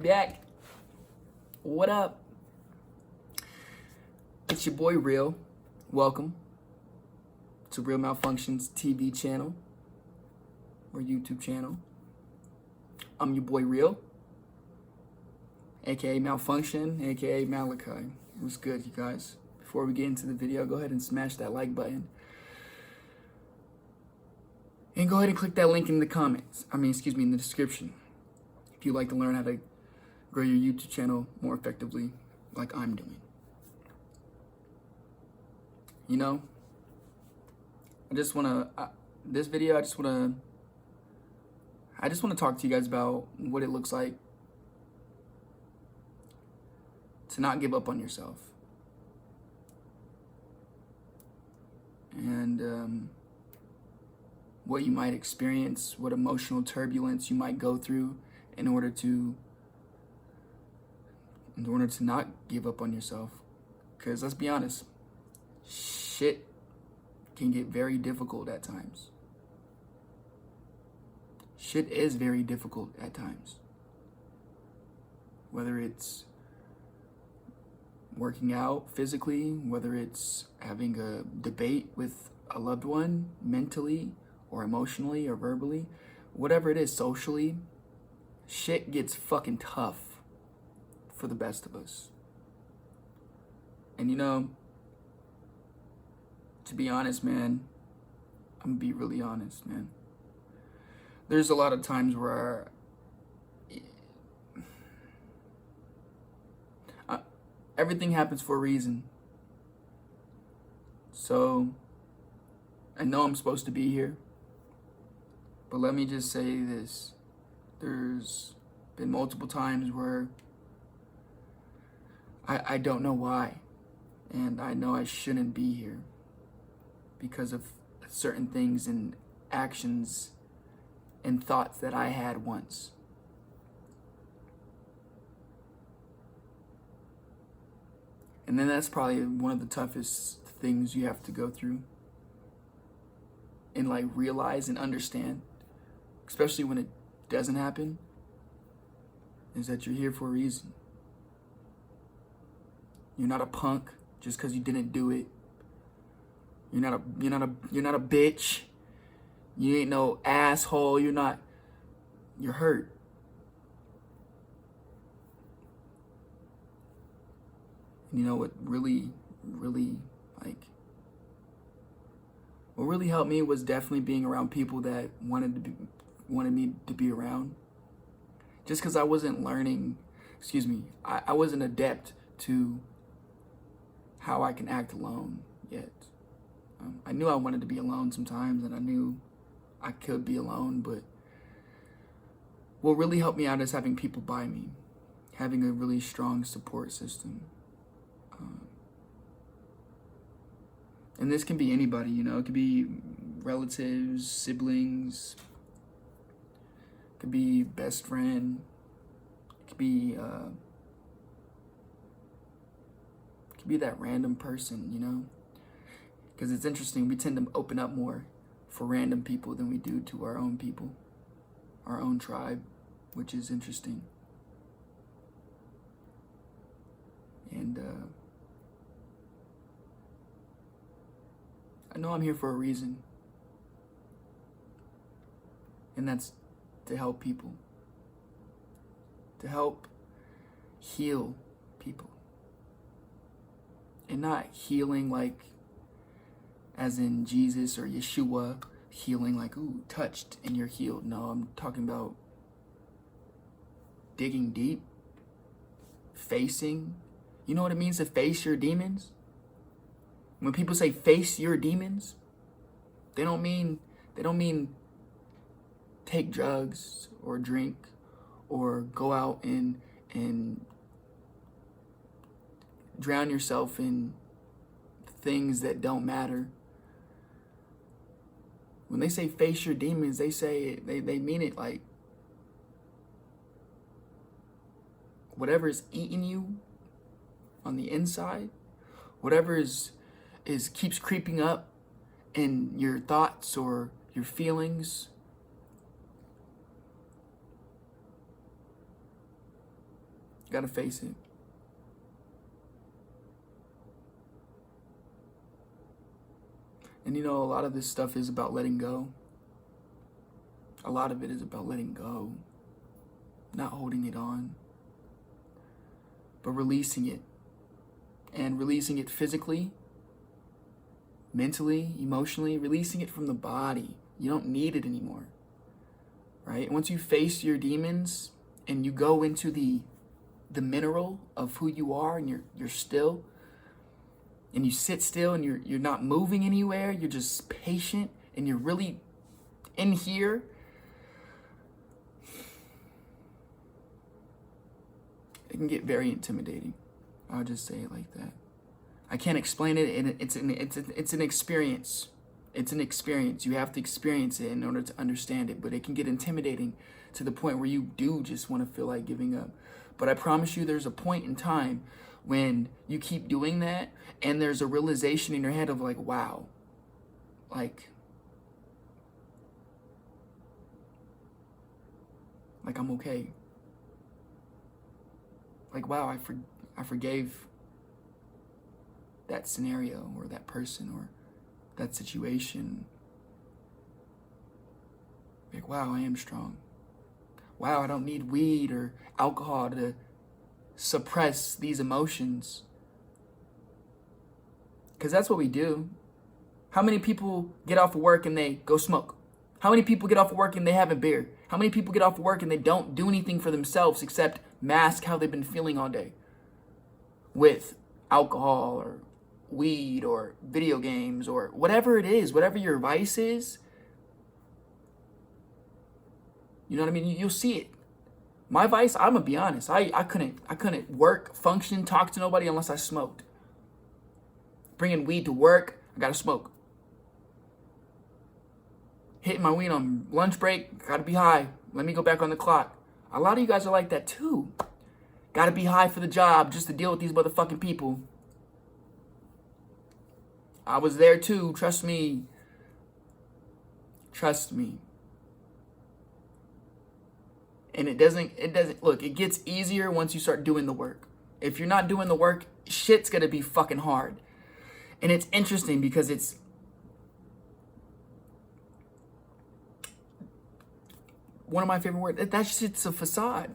back. What up? It's your boy Real. Welcome to Real Malfunctions TV channel or YouTube channel. I'm your boy Real, aka Malfunction, aka Malachi. What's good, you guys? Before we get into the video, go ahead and smash that like button. And go ahead and click that link in the comments. In the description. If you'd like to learn how to grow your YouTube channel more effectively, like I'm doing. You know, I just want to talk to you guys about what it looks like to not give up on yourself. And what you might experience, what emotional turbulence you might go through in order to not give up on yourself. Because let's be honest, shit can get very difficult at times. Shit is very difficult at times. Whether it's working out physically, whether it's having a debate with a loved one mentally or emotionally or verbally, whatever it is, socially, shit gets fucking tough for the best of us. And you know, to be honest, man, I'm gonna be really honest, man. There's a lot of times where everything happens for a reason. So I know I'm supposed to be here, but let me just say this. There's been multiple times where I don't know why, and I know I shouldn't be here because of certain things and actions and thoughts that I had once. And then that's probably one of the toughest things you have to go through and like realize and understand, especially when it doesn't happen, is that you're here for a reason. You're not a punk just because you didn't do it. You're not a bitch. You ain't no asshole. You're hurt. And you know what really helped me was definitely being around people that wanted me to be around. Just because I wasn't learning, I wasn't adept to how I can act alone yet. I knew I wanted to be alone sometimes, and I knew I could be alone, but what really helped me out is having people by me, having a really strong support system. And this can be anybody, you know, it could be relatives, siblings, it could be best friend, it could be that random person, you know? Because it's interesting, we tend to open up more for random people than we do to our own people, our own tribe, which is interesting. And I know I'm here for a reason, and that's to help people, to help heal people. And not healing like as in Jesus or Yeshua healing like, ooh, touched and you're healed. No, I'm talking about digging deep, facing. You know what it means to face your demons? When people say face your demons, they don't mean take drugs or drink or go out and drown yourself in things that don't matter. When they say face your demons, they mean it like whatever is eating you on the inside, whatever is keeps creeping up in your thoughts or your feelings, Gotta face it. And you know, a lot of this stuff is about letting go. A lot of it is about letting go, not holding it on, but releasing it. And releasing it physically, mentally, emotionally, releasing it from the body. You don't need it anymore, right? Once you face your demons and you go into the mineral of who you are, and you're still, and you sit still, and you're not moving anywhere, you're just patient, and you're really in here. It can get very intimidating. I'll just say it like that. I can't explain it, and it's an experience. It's an experience. You have to experience it in order to understand it, but it can get intimidating to the point where you do just want to feel like giving up. But I promise you, there's a point in time when you keep doing that, and there's a realization in your head of like, wow, like I'm okay. Like, wow, I forgave that scenario or that person or that situation. Like, wow, I am strong. Wow, I don't need weed or alcohol to suppress these emotions. Because that's what we do. How many people get off of work and they go smoke? How many people get off of work and they have a beer? How many people get off of work and they don't do anything for themselves except mask how they've been feeling all day with alcohol or weed or video games or whatever it is, whatever your vice is? You know what I mean? You'll see it. My vice, I'm gonna be honest, I couldn't work, function, talk to nobody unless I smoked. Bringing weed to work, I gotta smoke. Hitting my weed on lunch break, gotta be high. Let me go back on the clock. A lot of you guys are like that too. Gotta be high for the job just to deal with these motherfucking people. I was there too, trust me. Trust me. And it doesn't, look, it gets easier once you start doing the work. If you're not doing the work, shit's gonna be fucking hard. And it's interesting because it's, one of my favorite words, that shit's a facade.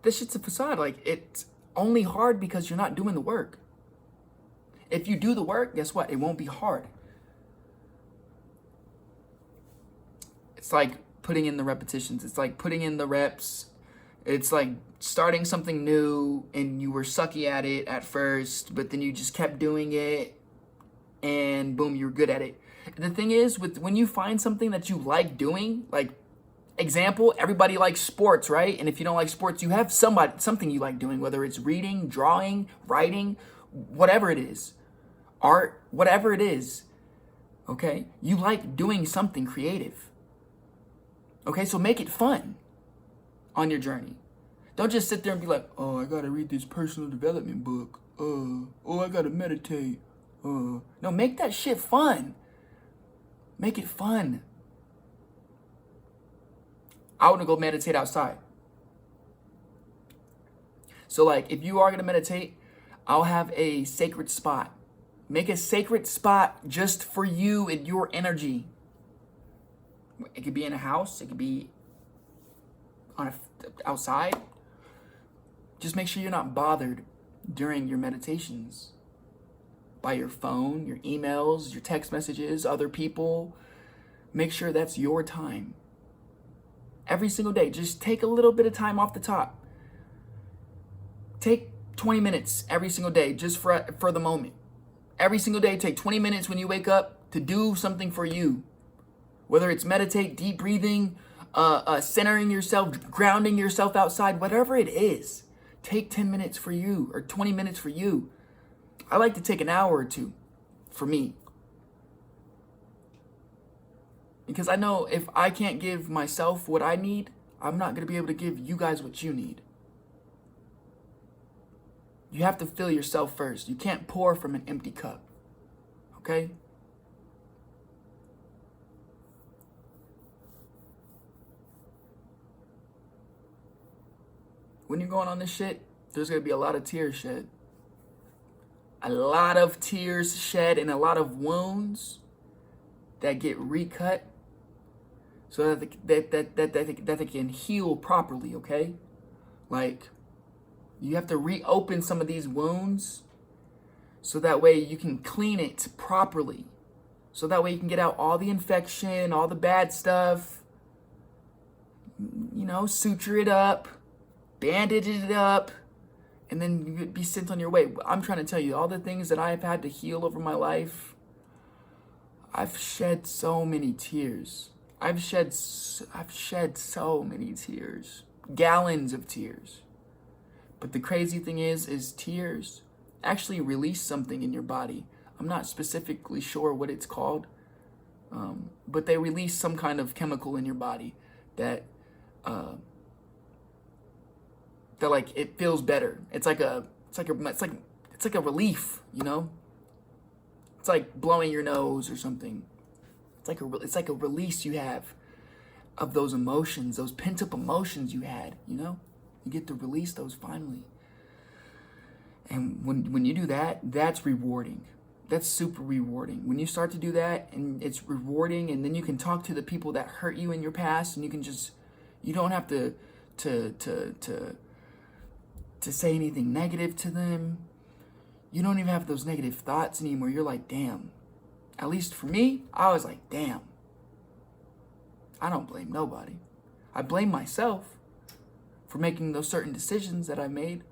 This shit's a facade. Like, it's only hard because you're not doing the work. If you do the work, guess what? It won't be hard. It's like putting in the repetitions. It's like putting in the reps. It's like starting something new and you were sucky at it at first, but then you just kept doing it and boom, you're good at it. The thing is, when you find something that you like doing, like, example, everybody likes sports, right? And if you don't like sports, you have something you like doing, whether it's reading, drawing, writing, whatever it is, art, whatever it is, okay? You like doing something creative, okay? So make it fun on your journey. Don't just sit there and be like, oh, I gotta read this personal development book. Oh, I gotta meditate. No, make that shit fun. Make it fun. I want to go meditate outside. So like, if you are going to meditate, I'll have a sacred spot. Make a sacred spot just for you and your energy. It could be in a house. It could be outside. Just make sure you're not bothered during your meditations by your phone, your emails, your text messages, other people. Make sure that's your time. Every single day, just take a little bit of time off the top. Take 20 minutes every single day just for the moment. Every single day, take 20 minutes when you wake up to do something for you. Whether it's meditate, deep breathing, centering yourself, grounding yourself outside, whatever it is. Take 10 minutes for you or 20 minutes for you. I like to take an hour or two for me. Because I know if I can't give myself what I need, I'm not going to be able to give you guys what you need. You have to fill yourself first. You can't pour from an empty cup. Okay? when you're going on this shit, there's going to be a lot of tears shed. A lot of tears shed and a lot of wounds that get recut so that they can heal properly, okay? Like, you have to reopen some of these wounds so that way you can clean it properly. So that way you can get out all the infection, all the bad stuff, you know, suture it up, bandage it up, and then you be sent on your way. I'm trying to tell you, all the things that I've had to heal over my life, I've shed so many tears. I've shed so many tears. Gallons of tears. But the crazy thing is tears actually release something in your body. I'm not specifically sure what it's called, but they release some kind of chemical in your body that like it feels better. It's like a relief, you know? It's like blowing your nose or something. It's like a release you have of those emotions, those pent-up emotions you had, you know? You get to release those finally. And when you do that, that's rewarding. That's super rewarding. When you start to do that and it's rewarding, and then you can talk to the people that hurt you in your past, and you can just, you don't have to say anything negative to them. You don't even have those negative thoughts anymore. You're like, damn. At least for me, I was like, damn. I don't blame nobody. I blame myself for making those certain decisions that I made.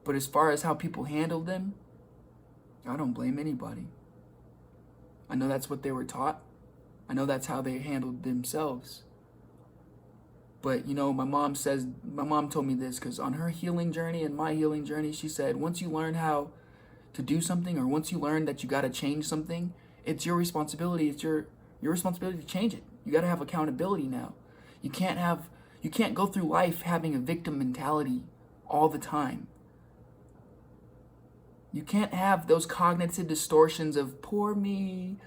But as far as how people handled them, I don't blame anybody. I know that's what they were taught. I know that's how they handled themselves. But, you know, my mom told me this, because on her healing journey and my healing journey, she said, once you learn how to do something, or once you learn that you got to change something, it's your responsibility. It's your responsibility to change it. You got to have accountability now. You can't go through life having a victim mentality all the time. You can't have those cognitive distortions of poor me,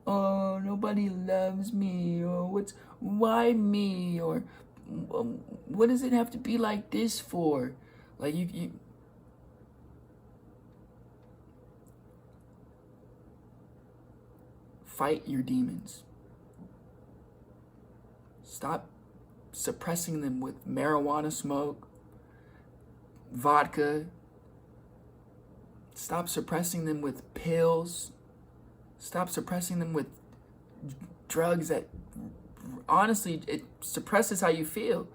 oh, nobody loves me, or why me, or what does it have to be like this for? Like you fight your demons. Stop suppressing them with marijuana smoke, vodka. Stop suppressing them with pills. Stop suppressing them with drugs that honestly, it suppresses how you feel.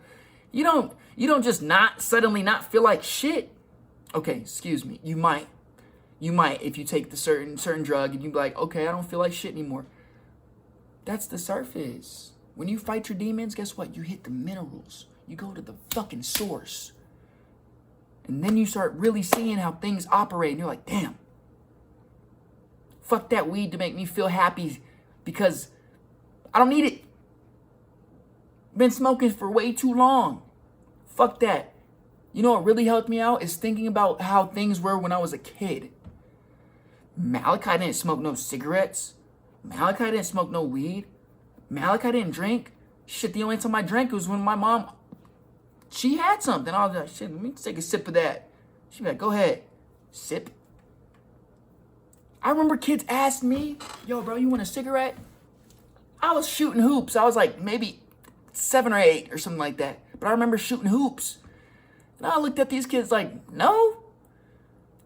You don't just not suddenly not feel like shit. Okay, excuse me. You might if you take the certain drug and you be like, okay, I don't feel like shit anymore. That's the surface. When you fight your demons, guess what? You hit the minerals. You go to the fucking source. And then you start really seeing how things operate. And you're like, damn. Fuck that weed to make me feel happy because I don't need it. Been smoking for way too long. Fuck that. You know what really helped me out is thinking about how things were when I was a kid. Malachi didn't smoke no cigarettes. Malachi didn't smoke no weed. Malachi didn't drink. Shit, the only time I drank was when my mom, she had something. I was like, shit, let me take a sip of that. She'd be like, go ahead, sip. I remember kids asked me, yo, bro, you want a cigarette? I was shooting hoops. I was like maybe 7 or 8 or something like that. But I remember shooting hoops. And I looked at these kids like, no?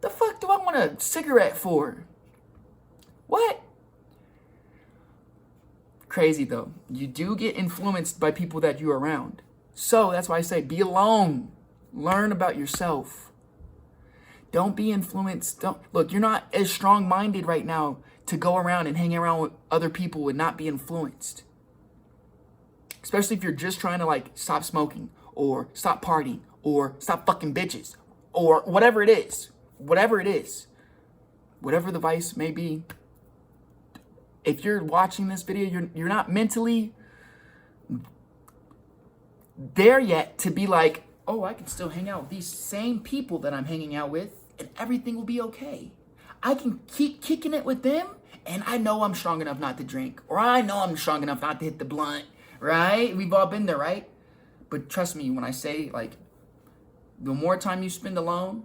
The fuck do I want a cigarette for? What? Crazy though. You do get influenced by people that you're around. So that's why I say be alone. Learn about yourself. Don't be influenced. Look, you're not as strong-minded right now to go around and hang around with other people and not be influenced. Especially if you're just trying to like stop smoking or stop partying or stop fucking bitches or whatever it is. Whatever it is. Whatever the vice may be. If you're watching this video, you're not mentally there yet to be like, oh, I can still hang out with these same people that I'm hanging out with and everything will be okay. I can keep kicking it with them and I know I'm strong enough not to drink, or I know I'm strong enough not to hit the blunt, right? We've all been there, right? But trust me when I say, like, The more time you spend alone,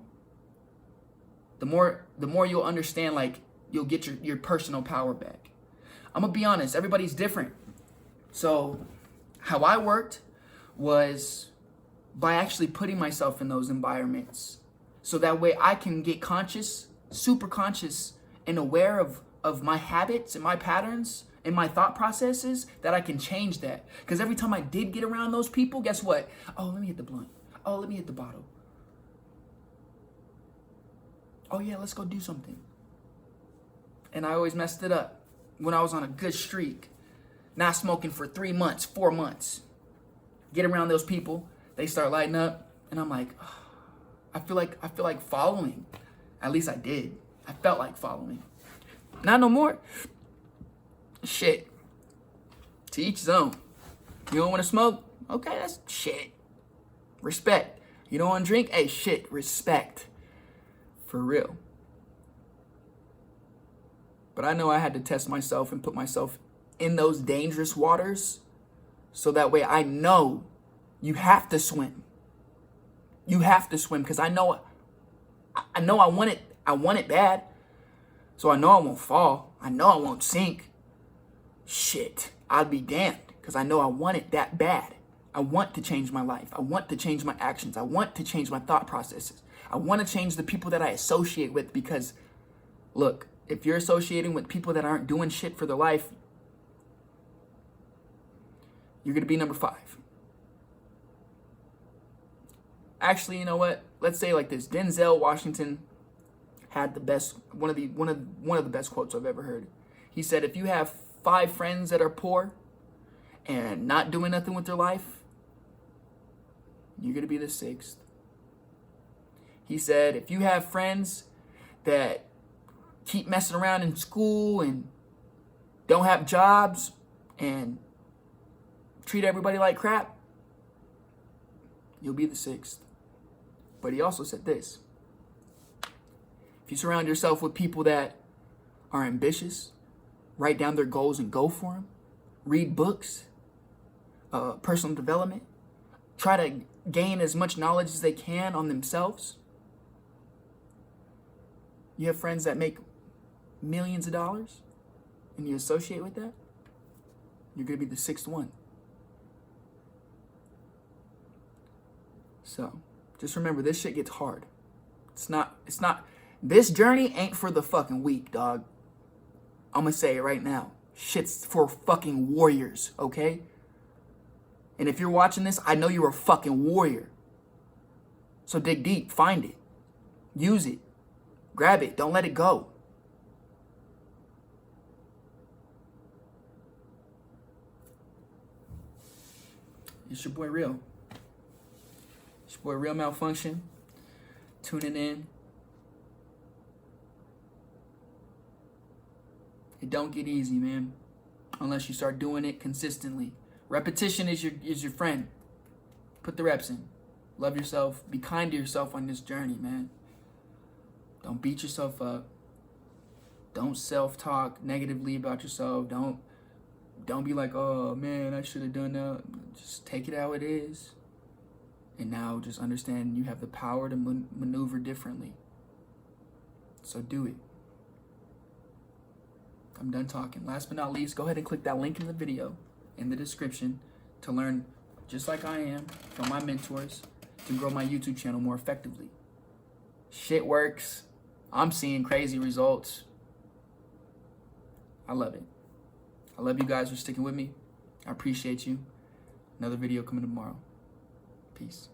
the more you'll understand, like, you'll get your personal power back. I'm gonna be honest, everybody's different. So how I worked was by actually putting myself in those environments. So that way I can get conscious, super conscious, and aware of my habits and my patterns and my thought processes, that I can change that. Because every time I did get around those people, guess what? Oh, let me hit the blunt. Oh, let me hit the bottle. Oh yeah, let's go do something. And I always messed it up when I was on a good streak. Not smoking for 3 months, 4 months. Get around those people, they start lighting up, and I'm like, oh, I feel like following. At least I did. I felt like following. Not no more. Shit. To each his own. You don't want to smoke? Okay, that's shit. Respect. You don't want to drink? Hey, shit. Respect. For real. But I know I had to test myself and put myself in those dangerous waters, so that way I know you have to swim. You have to swim, because I know I want it. I want it bad. So I know I won't fall. I know I won't sink. Shit, I'd be damned, because I know I want it that bad. I want to change my life. I want to change my actions. I want to change my thought processes. I want to change the people that I associate with, because, look, if you're associating with people that aren't doing shit for their life, you're going to be number 5. Actually, you know what? Let's say like this. Denzel Washington had the best, one of the best quotes I've ever heard. He said, if you have 5 friends that are poor and not doing nothing with their life, you're going to be the 6th. He said, if you have friends that keep messing around in school and don't have jobs and treat everybody like crap, you'll be the 6th. But he also said this: if you surround yourself with people that are ambitious, write down their goals and go for them, read books, personal development, try to gain as much knowledge as they can on themselves. You have friends that make millions of dollars and you associate with that, you're going to be the 6th one. So just remember, this shit gets hard. It's not, this journey ain't for the fucking weak, dog. I'm going to say it right now. Shit's for fucking warriors, okay? And if you're watching this, I know you're a fucking warrior. So dig deep, find it, use it, grab it, don't let it go. It's your boy Real. It's your boy Real Malfunction. Tuning in. It don't get easy, man, unless you start doing it consistently. Repetition is your friend. Put the reps in. Love yourself. Be kind to yourself on this journey, man. Don't beat yourself up. Don't self-talk negatively about yourself. Don't be like, oh man, I should have done that. Just take it how it is. And now just understand you have the power to maneuver differently. So do it. I'm done talking. Last but not least, go ahead and click that link in the video in the description to learn, just like I am, from my mentors, to grow my YouTube channel more effectively. Shit works. I'm seeing crazy results. I love it. I love you guys for sticking with me. I appreciate you. Another video coming tomorrow. Peace.